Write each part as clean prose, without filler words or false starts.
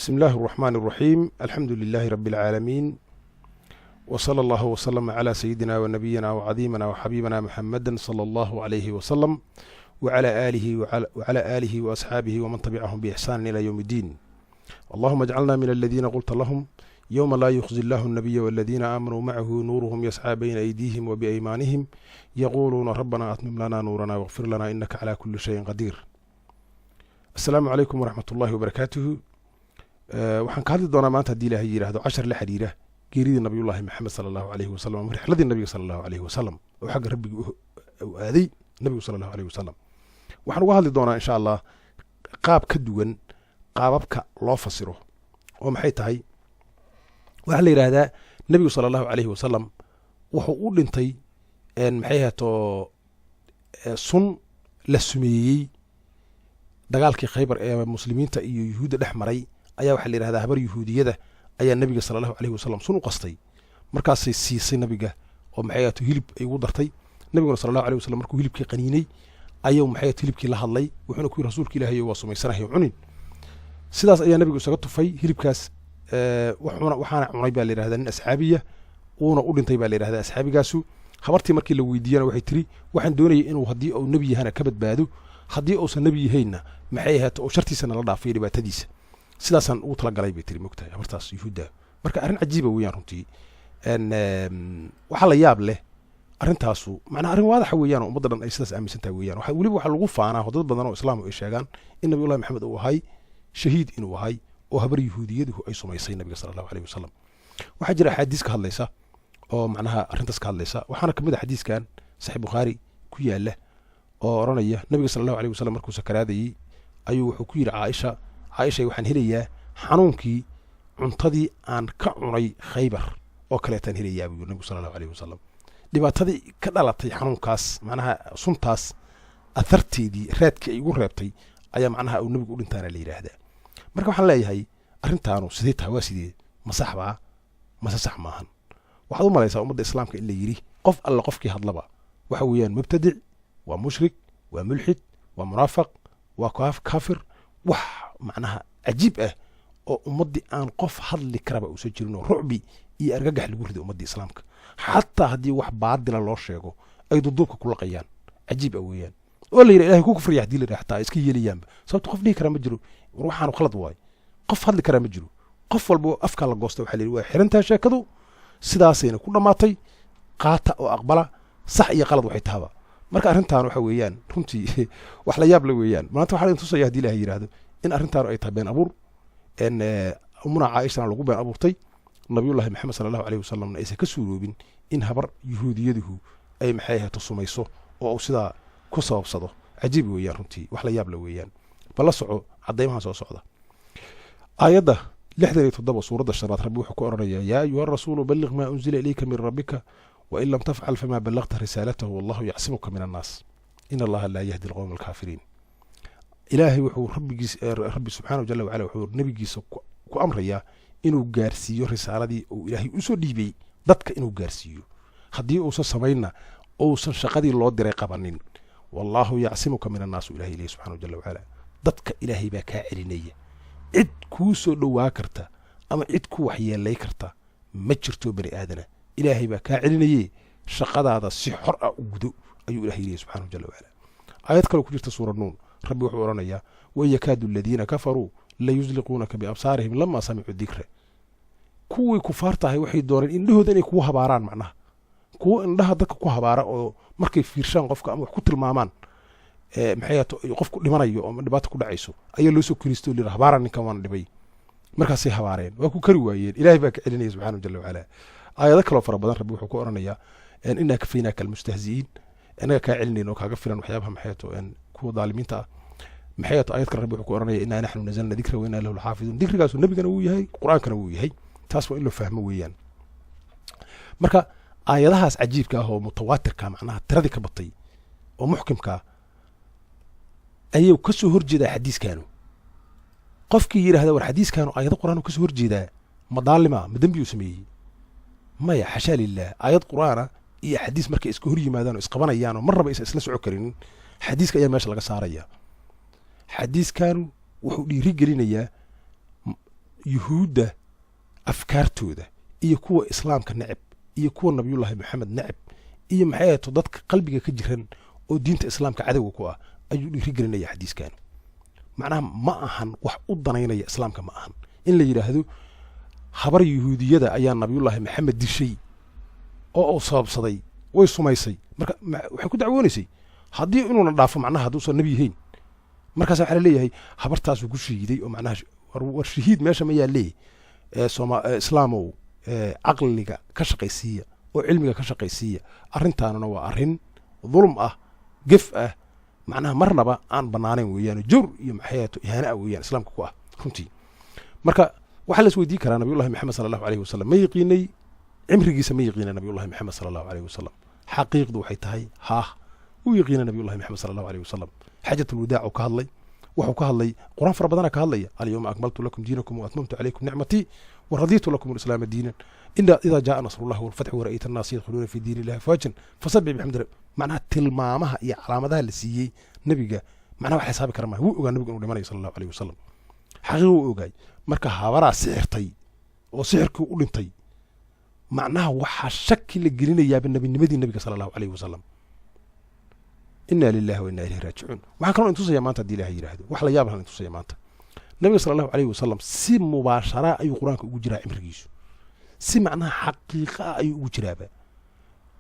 بسم الله الرحمن الرحيم. الحمد لله رب العالمين، وصلى الله وسلم على سيدنا ونبينا وعظيمنا وحبيبنا محمد صلى الله عليه وسلم وعلى آله وأصحابه ومن تبعهم بإحسان إلى يوم الدين. اللهم اجعلنا من الذين قلت لهم يوم لا يخزي الله النبي والذين آمنوا معه نورهم يسعى بين أيديهم وبأيمانهم يقولون ربنا أتمم لنا نورنا واغفر لنا إنك على كل شيء قدير. السلام عليكم ورحمة الله وبركاته. waxaan ka hadli doonaa maanta haddii ilaahay yidhaahdo cashar la xiriira geeridii nabiyullaahi maxamed sala allahu calayhi wasalam ama rixladii nabiga sala allahu calayhi wasalam oo xagga rabbiga u aaday nabigu sala allahu calayhi wasalam. waxaan uga hadli doonaa insha allah qaab ka duwan qaababka loo fasiro oo maxay tahay. waxaa la yidhaahdaa nabigu sala allahu calayhi wasalam wuxuu u dhintay maxay ahaato sun la sumeeyey dagaalkii khaybar ee muslimiinta iyo yuhuudda dhex maray ayaa waxaa la yidhahdaa habar yuhuudiyada ayaa nabiga sala allahu calayhi wasalam sun u qastay, markaasay siisay nabiga oo maxay ahaato hilib ay ugu dartay. nabiguna sala allahu calayhi wasalam markuu hilibkii qaniinay ayuu maxay ahaato hilibkii la hadlay, wuxuuna ku yidhi rasuulka ilaahay waa sumaysanahay cunin. sidaas ayaa nabigu isaga tufay hilibkaas waxaana cunay baa la yidhahdaa nin asxaabiya, uuna u dhintay baa la yidhahdaa asxaabigaasu. habartii markii la weydiiyana waxay tiri waxaan doonayay inuu haddii uu nebi yahana ka badbaado, haddii uusan nebi yahaynna maxay ahaato oo shartiisana la dhaafay dhibaatadiisa. sidaasaan ugu talagalay bay tiri mogtahay habartaas yuhuudda. marka arrin cajiiba weeyaan runtii. waxaa la yaab leh arrintaasu, macnaa arrin waadaxa weeyaan oo ummadda dhan ay sidaas aaminsan tahay weeyaan. weliba waxaa lagu faanaa oo dad badan oo islaam ay sheegaan in nabiyullahi maxamed uu ahay shahiid inuu ahay oo habar yuhuudiyaduhu ay sumaysay nabiga sala allahu calayhi wasalam. waxaa jira axaadiis ka hadlaysa oo macnaha arrintaas ka hadlaysa. waxaana ka mid a xadiiskan saxiix bukhaari ku yaala oo odhanaya nabiga sala allahu calayhi wasalam markuu sakaraadayey ayuu wuxuu ku yidhi caaishay waxaan helayaa xanuunkii cuntadii aan ka cunay khaybar oo kaleetaan helayaa buu yidhi nabigu sala allahu calayhi wasalam. dhibaatadii ka dhalatay xanuunkaas macnaha suntaas atharteedii raadkii ay igu reebtay ayaa macnaha uu nabigu u dhintaana la yidhaahdaa. marka waxaan leeyahay arrintaanu sidee tahay, waa sidee, ma sax baa mase sax maahan. waxaad u malaysaa ummadda islaamka in la yidhi qof alla qofkii hadlaba waxa weeyaan mubtadic, waa mushrik, waa mulxid, waa munaafaq, waa kaafir. wax macnaha cajiib ah oo ummaddii aan qof hadli karaba uusan jirin oo rucbi iyo argagax lagu riday ummaddii islaamka. xataa haddii wax baadila loo sheego ay duduubka ku laqayaan, cajiib ah weeyaan. oo la yidhi ilahay ku kufriya haddii la yidhaha xataa iska yeelayaanba, sababto qof dhihi karaa ma jiro, war waxaanu khalad waayo, qof hadli karaa ma jiro. qof walba afkaa la goosta waxaa la yidhi waa xirantaha sheekadu, sidaasayna ku dhammaatay, qaata oo aqbala, sax iyo qalad waxay tahaba. marka arrintaan waxa weeyaan runtii wax la yaab la weeyaan. maanta waxaa idin tusaya haddii ilahay yidhaahdo in arrintaan ay tahay been abuur. umuna caaishana lagu been abuurtay, nabiyullahi maxamed sala allahu calayhi wasalamna aysan ka suuroobin in habar yuhuudiyaduhu ay maxay ahaato sumayso oo uu sidaa ku sababsado. cajiib weeyaan runtii, wax la yaab la weeyaan. bal la soco caddaymaha soo socda. aayadda 67 suuradda shanaad rabbi wuxuu ku oranayaa yaa ayuha rasuulu balliq maa unzila ilayka min rabbika wain lam tafcal famaa ballaqta risaalatahu wallahu yacsimuka min annaas in allaha laa yahdi alqowma alkaafiriin. ilaahay wuxuu rabbi subxaanahu jalla wacala wuxuu nebigiisa ku amrayaa inuu gaarsiiyo risaaladii uu ilaahay usoo dhiibay dadka inuu gaarsiiyo. haddii uusan samaynna uusan shaqadii loo diray qabanin, wallahu yacsimuka min annaas ilahay ilahi subxanahu jalla wacala. dadka ilaahay baa kaa celinaya, cid kuu soo dhowaa karta ama cid ku waxyeelay karta ma jirto bani aadana. ilaahay baa kaa celinaye shaqadaada si xor ah u gudo ayuu ilahay leeyahay subxanahu jalla wacala. aayad kale ku jirta suura nuun rabbi wuxuu oranayaa wan yakaadu aladiina kafaruu la yusliquunaka biabsaarihim lamaa samicuu dikra. kuwii kufaar tahay waxay dooneen indhahooda inay kugu habaaraan, macnaha kuwo indhaha dadka ku habaara oo markay fiirshaan qofka ama wax ku tilmaamaan maxay ahaato qofku dhimanayo oo dhibaato ku dhacayso ayaa loo soo kiristo lira habaaraan ninkan waana dhibay. markaasay habaareen, waa ku kari waayeen. ilaahay baa ka celinaya subxanahu jalla wacala. aayado kaloo fara badan rabbi wuxuu ku oranayaa innaa kafaynaaka almustahzi'iin, innaga kaa celinayno kaaga filan waxyaabaha maxay ahaato kuwa daalimiinta ah. maxay ahaato aayad kale rabbi wuxuu ku oranaya innaa naxnu nazalna dikra wa innaa lahu laxaafiduun. dikrigaasu nebigana wuu yahay, qur-aankana wuu yahay. taas waa in loo fahmo weeyaan. marka aayadahaas cajiibka ah oo mutawaatirka macnaha tiradii ka batay oo muxkimkaa ayuu ka soo horjeedaa xadiiskaanu. qofkii yidhahda war xadiiskaanu aayado qur'aan ka soo horjeedaa ma daalima, ma dembi uu sameeyey? maya, xashaa lilah. aayad qur'aana iyo xadiis markay iska hor yimaadaan oo isqabanayaan oo marnaba aysan isla soco karinin, xadiiska ayaa meesha laga saaraya. xadiiskaanu wuxuu dhiiri gelinayaa yuhuudda afkaartooda iyo kuwa islaamka necab iyo kuwa nabiyullaahi maxamed necab iyo maxay ahayto dadka qalbiga ka jiran oo diinta islaamka cadowga ku ah ayuu dhiirigelinaya xadiiskan macnaha ma ahan wax u danaynaya islaamka ma ahan in la yidhaahdo habar yuhuudiyada ayaa nabiyullaahi maxamed dishay oo uu sababsaday way sumaysay marka waxay ku dacwoonaysay haddii inuuna dhaafo macnaha hadduusan nebi yahayn markaas waxaa la leeyahay habartaasuu ku shahiiday oo macnaha war shahiid meesha ma yaallee islaamow caqliga ka shaqaysiiya oo cilmiga ka shaqaysiiya arrintaanuna waa arrin dulm ah gef ah macnaha marnaba aan bannaanayn weeyaan jawr iyo maxayaato ihaana ah weeyaan islaamka ku ah runtii marka waxaa la isweydiin karaa nabiyullahi maxamed sala allahu alayhi wasalam ma yaqiinay cimrigiisa ma yaqiinay nabiyullahi maxamed sala allahu alayhi wasalam xaqiiqdu waxay tahay haah wuu yaqiinay nabiyullahi maxamed sala allahu alayhi wasalam xaajatulwadaac uu ka hadlay wuxuu ka hadlay quraan fara badana ka hadlaya alyawma akmaltu lakum diinakum waatmamtu calaykum nicmatii waraditu lakum alislaama diinan idaa jaa nasrullahi walfatxu wara'ayta annaasa yadkhuluuna fi diini illahi afwaajan fasabbix bixamdi macnaha tilmaamaha iyo calaamadaha la siiyey nebiga macnaha wax xisaabi kara maaha wuu ogaa nebiga inuu dhimanayo sala allahu alayhi wasalam xaqiiqa wuu ogaay marka habaraa sixirtay oo sixirkii u dhintay macnaha waxaa shaki la gelinayaaba nebinimadii nebiga sala allahu alayhi wasalam inaa lilahi wa inaa ilayhi raajicuun waxaan kaloo intusaya maanta haddii ilahay yidhaahdo wax la yaab lahan intusaya maanta nabiga sala allahu alayhi wasalam si mubaasharaa ayuu qur-aanka ugu jiraa cimrigiisu si macnaha xaqiiqa ah ayuu ugu jiraaba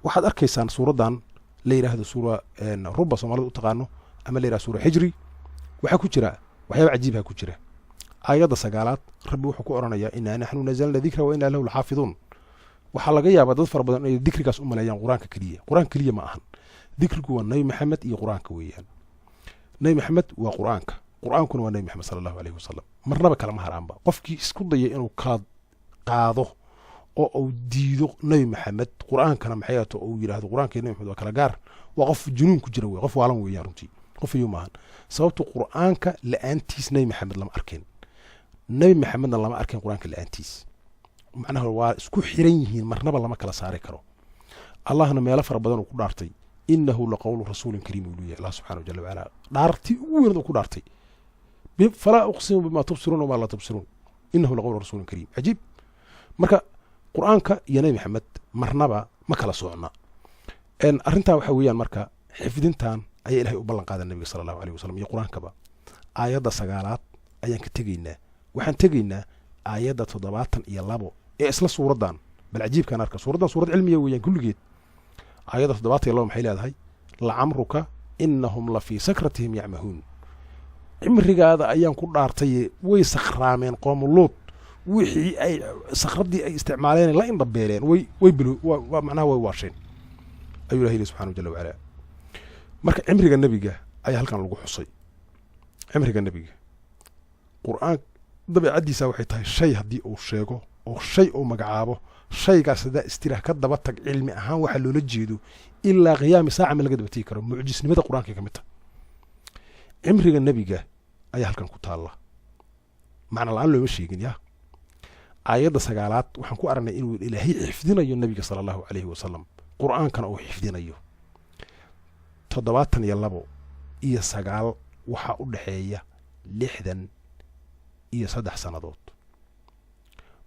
waxaad arkaysaan suuraddan la yidhaahdo suura ruba soomaalida u taqaano ama la yidhahdo suura xijri waxaa ku jira waxyaaba cajiibha ku jira aayadda 9aad rabbi wuxuu ku oranayaa inaa naxnu nazalna dikra wa inaa lahu laxaafiduun waxaa laga yaabaa dad fara badan inay dikrigaas u maleeyaan qur-aanka keliya ma ahan dikrigu waa nabi maxamed iyo qur-aanka weeyaan nabi maxamed waa qur-aankuna waa nabi maxamed sala allahu alayhi wasalam marnaba kalama haraanba qofkii isku daya inuu kala qaado oo uu diido nabi maxamed qur-aankana maxay ahato uu yidhaahdo qur-aanka iyo nabi maxamed waa kala gaar waa qof junuun ku jira wey qof waalan weeyaan runtii qof iyo maahan sababtu qur-aanka la-aantiis nabi maxamed lama arkeen nabi maxamedna lama arkeen qur-aanka la-aantiis macnaha waa isku xiran yihiin marnaba lama kala saari karo allahna meelo fara badan uu ku dhaartay inahu laqawlu rasuulin kariim uu leeyahay allah subxanahu jalla wacala dhaartii ugu weynad uu ku dhaartay falaa uqsimu bimaa tubsiruun wamaa laa tubsiruun inahu laqawlu rasuulin kariim cajiib marka qur-aanka iyo nabi maxamed marnaba ma kala socna arrintaa waxaa weeyaan marka xifdintan ayaa ilahay u ballan qaaday nabiga sala allahu alayhi wasalam iyo qur-aankaba aayadda 9aad ayaan ka tegaynaa waxaan tegaynaa aayadda 72 ee isla suuraddan bal cajiibkaan arka suuraddan suurad cilmiya weeyaan kulligeed aayadda 72 maxay leedahay lacamruka inahum la fii sakratihim yacmahuun cimrigaada ayaan ku dhaartaye way sakhraameen qoomuluud wixii ay sakhraddii ay isticmaaleen la indhabeeleen macnaha way waasheen ayuu ilahi subxanahu jalla wacala marka cimriga nebiga ayaa halkan lagu xusay cimriga nebiga qur-aan dabeecaddiisa waxay tahay shay haddii uu sheego oo shay uu magacaabo shaygaas hadaa istiraah ka daba tag cilmi ahaan waxaa loola jeedo ilaa qiyaami saaca ma laga daba tegi karo mucjisnimada qur-aanka ka mid ta cimriga nebiga ayaa halkan ku taalla macna la-aan looma sheegin yaa aayadda 9aad waxaan ku aragnay inuu ilaahay xifdinayo nebiga sala allahu calayhi wasalam qur-aankana uu xifdinayo 72 iyo 9 waxaa u dhexeeya 63 sannadood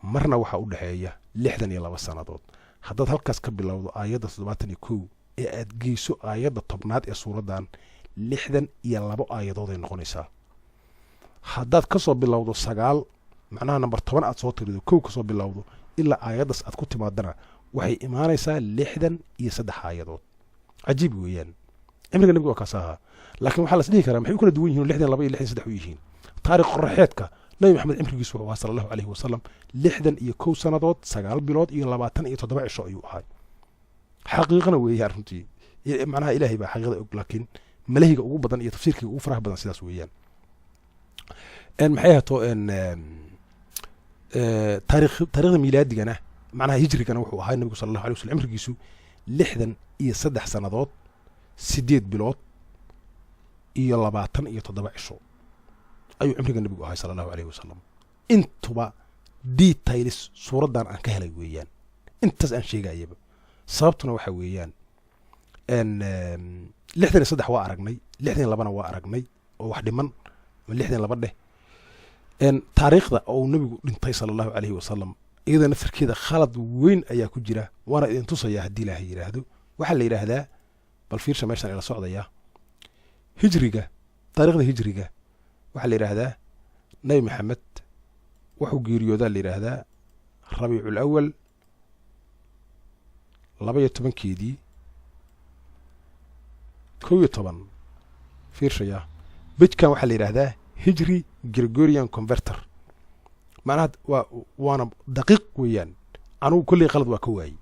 marna waxaa u dhexeeya 62 sannadood haddaad halkaas ka bilowdo aayadda 71 ee aad geyso aayadda 10aad ee suuraddan 62 aayadood ay noqonaysaa haddaad ka soo bilowdo 9 macnaha number 10 aad soo tirido 1 ka soo bilowdo ilaa aayaddaas aad ku timaadana waxay imaanaysaa 63 aayadood cajiib weeyaan cimriga nebiga waa kaas ahaa laakiin waxaa las dhihi karaa maxay u kala duwan yihiin 62 iyo 63 u yihiin taariikh qoraxeedka nabi maxamed cimrigiisu wuxuu ahaa sala allahu alayhi wasalam 61 sannadood 9 bilood iyo 27 cisho ayuu ahaa xaqiiqana weeyaan runtii macnaha ilaahay baa xaqiiqada og laakiin malahiga ugu badan iyo tafsiirkiga ugu faraha badan sidaas weeyaan maxay ahato taariikhda milaadigana macnaha hijrigana wuxuu ahaa nabigu sala allahu alayhi wasallam cimrigiisu 63 sannadood 8 bilood iyo 27 cisho ayuu cimriga nebigu ahay sala allahu alayhi wasalam intuba details suuraddan aan ka helay weeyaan intaas aan sheegayaba sababtuna waxaa weeyaan 63 waa aragnay 62na waa aragnay oo wax dhiman 62 dheh taariikhda oo nabigu dhintay sallallahu alayhi wasallam iyada naftirkeeda khalad weyn ayaa ku jira waana idin tusaya haddii ilaahay yidhaahdo waxaa la yidhaahdaa bal fiirsha meeshan ila socdaya hijriga taariikhda hijriga waxaa la yidhaahdaa nabi maxamed wuxuu geeriyoodaa la yidhaahdaa rabiicul awal 12 11 fiirshaya bejkan waxaa la yidhaahdaa hijri gregorian converter macnaha waana daqiiq weeyaan anugu kolley qalad waa ka waayey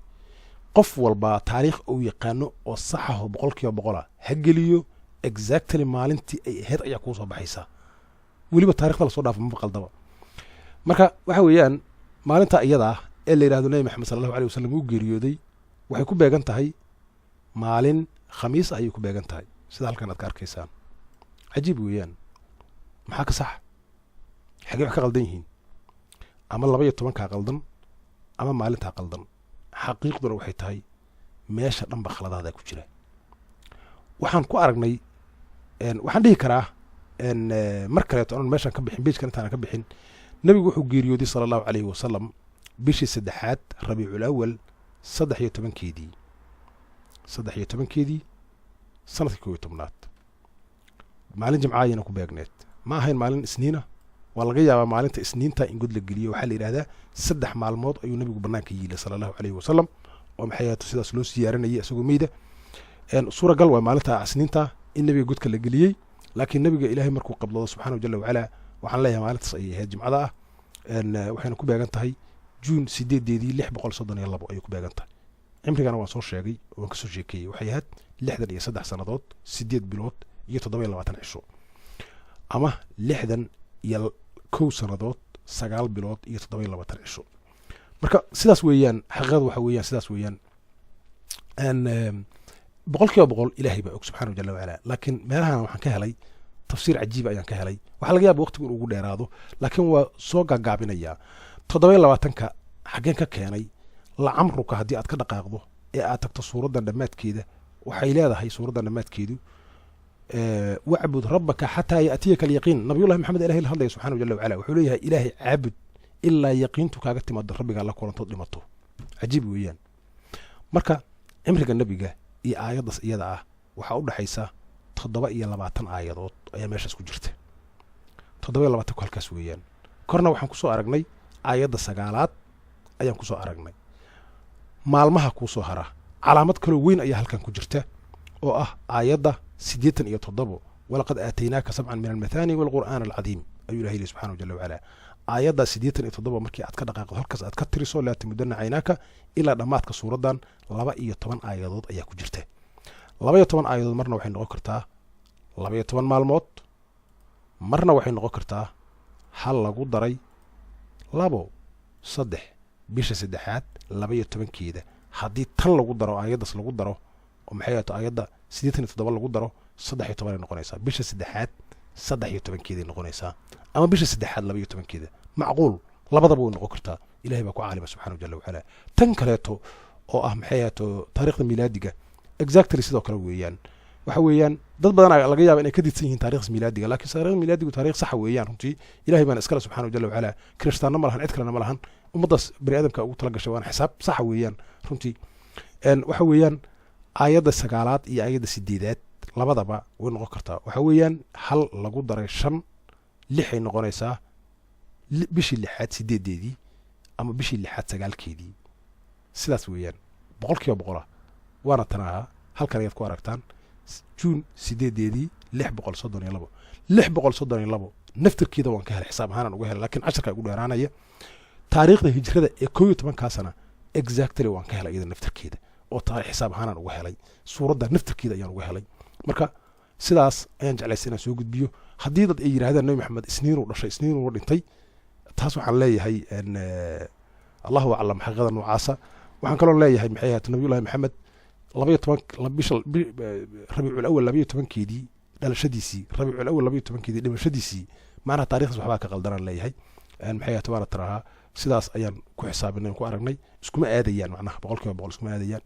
qof walba taariikh uu yaqaano oo saxaho 100% ha geliyo exactly maalintii ay ahayd ayaa kuu soo baxaysaa weliba taariikhda la soo dhaafo ma qaldaba marka waxa weeyaan maalinta iyada ee la yidhaahdo nabi maxamed sallallahu alayhi wasallam uu geeriyooday waxay ku beegan tahay maalin khamiis ayay ku beegan tahay sida halkan aad ka arkaysaan cajiib weeyaan maxaa ka sax xagee wax ka qaldan yihiin ama 12 ka qaldan ama maalinta qaldan xaqiiqduna waxay tahay meesha dhanba khaladaada ku jira waxaan ku aragnay waxaan dhihi karaa mar kaleeto aan meeshan ka bixin beejkan intaan ka bixin nabigu wuxuu geeriyooday sallallahu alayhi wasallam bishii saddexaad rabiicul awal 13 sanadkii 11aad maalin jimcaayana ku beegneed ma ahayn maalin isniina waa laga yaabaa maalinta isniinta in god la geliyo waxaa la yidhaahdaa 3 maalmood ayuu nabigu banaanka yiilay sallallahu alayhi wasallam oo maxay ahayd sidaas loo siyaaranayay isagoo meeyda suuragal waa maalinta isniinta in nabiga godka la geliyey laakiin nabiga ilaahay markuu qablado subxaanahu jalla wacala waxaan leeyahay maalintaas ayay ahayd jimcada ah waxayna ku beegan tahay juun 8 ayay ku beegan tahay cimrigana waan soo sheegay waan kasoo sheekeeyey waxay ahayd 63 sannadood 8 bilood iyo 27 cisho ama 61 sannadood 9 bilood iyo 27 cisho marka sidaas weeyaan xaqiiqadu waxa weeyaan sidaas weeyaan boqolkiiba ilaahay baa og subxaanahu jalla wacala laakiin meelahan waxaan ka helay tafsiir cajiib ayaan ka helay waxaa laga yaaba waqtigu inuu ugu dheeraado laakiin waa soo gaagaabinayaa 27ka xaggeen ka keenay lacamruka haddii aad ka dhaqaaqdo ee aad tagto suuraddan dhammaadkeeda waxay leedahay suuraddan dhammaadkeedu wacbud rabbaka xataa yaatiyaka alyaqiin nabiyullahi maxamed ilahay la hadlaya subxaanahu jalla wacala wuxuu leeyahay ilaahay caabud ilaa yaqiintu kaaga timaado rabbigaa la kulantood dhimato cajiib weeyaan marka cimriga nebiga iyo aayaddaas iyada ah waxaa u dhaxaysa 27 aayadood ayaa meeshaas ku jirta 27 ku halkaas weeyaan korna waxaan kusoo aragnay aayadda 9aad ayaan kusoo aragnay maalmaha kuu soo hara calaamad kaloo weyn ayaa halkan ku jirta oo ah aayadda 87 walaqad aataynaaka 7 min almathani walqur'aan alcadiim ayuu ilahay yidhi subxaanahu jalla wacala aayadda 87 markii aad ka dhaqaaqdo halkaas aad ka tiriso laa tamudana caynaaka ilaa dhammaadka suuraddan 12 aayadood ayaa ku jirta 12 aayadood marna waxay noqon kartaa 12 maalmood marna waxay noqon kartaa hal lagu daray 3 bisha saddexaad 12keeda haddii tan lagu daro aayaddaas lagu daro oo maxay ahaato aayadda 87 lagu daro 13 ay noqonaysaa bisha saddexaad 13keeday noqonaysaa ama bisha saddexaad 12keeda macquul labadaba way noqon kartaa ilaahay baa ku caalima subxaanahu jalla wacala tan kaleeto oo ah maxay ahaato taariikhda miilaadiga exactly sidoo kale weeyaan waxa weeyaan dad badan laga yaaba inay ka didsan yihiin taariikhda miilaadiga laakiin taariikhda miilaadigu taariikh sax weeyaan runtii ilaahay baana iskale subxaanahu jalla wacala kirishtaanna ma lahan cid kalena ma lahan ummaddaas bani aadamka ugu tala gashay waana xisaab saxa weeyaan runtii waxa weeyaan aayadda 9aad iyo aayadda 8aad labadaba way noqon kartaa waxa weeyaan hal lagu daray 5 6 ay noqonaysaa bishii 6aad 8deedii ama bishii 6aad 9keedii sidaas weeyaan boqolkiiba waana tanaha halkan ayaad ku aragtaan juun 8deedii 632 naftirkeeda waan ka helay xisaab ahaan uga helay laakiin 10ka ugu dheeraanaya taariikhda hijrada ee 11 sana exactly waan ka helay iyada naftirkeeda oo taariikh xisaab ahaan uga helay suuradda naftirkeeda ayaan uga helay marka sidaas ayaan jeclaysay inaan soo gudbiyo haddii dad ay yiraahdaan nabi maxamed isniin uu dhashay isniin uu dhintay taas waxaan leeyahay allahu aclam xaqiiqada noocaasa waxaan kaloo leeyahay maxay ahayd nabiyullaahi maxamed 12 bisha rabiicul awal 12keedii dhalashadiisii rabiicul awal 12keedii dhimashadiisii macnaha taariikhdaas waxbaa ka qaldanaan leeyahay maxay ahayd waana tirahaa sidaas ayaan ku xisaabinay ku aragnay iskuma aadayaan macnaha boqolkiiba iskuma aadayaan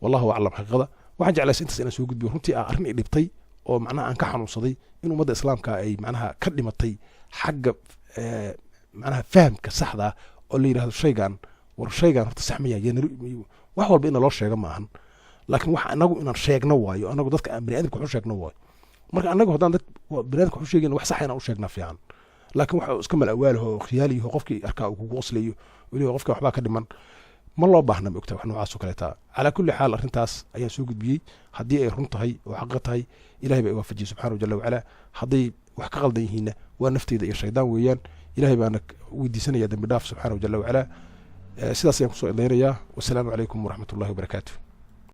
wallahu aclam xaqiiqada waxaan jeclaysay intaas inaan soo gudbiyo runtii arrin ay dhibtay oo macnaha aan ka xanuunsaday in ummadda islaamka ay macnaha ka dhimatay xagga macnaha fahamka saxdaa oo la yidhahdo shaygan war shaygan horta sax maya wax walba ina loo sheega maahan laakiin wax anagu inaan sheegno waayo anagu dadka aan baniaadamka waxu sheegno waayo marka anagu haddaan dad baniaadamka waxu sheegayna wax saxa inaan u sheegnaa fiican laakiin waxa iska mal awaalaho khiyaaliyaho qofkii arkaa uu kugu qoslayo weliba qofka waxbaa ka dhiman ma loo baahna ma ogtaa wax noocaas oo kaleeta calaa kulli xaal arrintaas ayaan soo gudbiyey haddii ay run tahay oo xaqiiq tahay ilahay baa i waafajiyey subxaanahu jalla wacala hadday wax ka qaldan yihiinna waa nafteyda iyo shaydaan weeyaan ilahay baana weydiisanaya dembi dhaaf subxaanahu jalla wacala sidaas ayaan kusoo idlaynayaa wasalaamu calaykum waraxmat ullahi wabarakaatu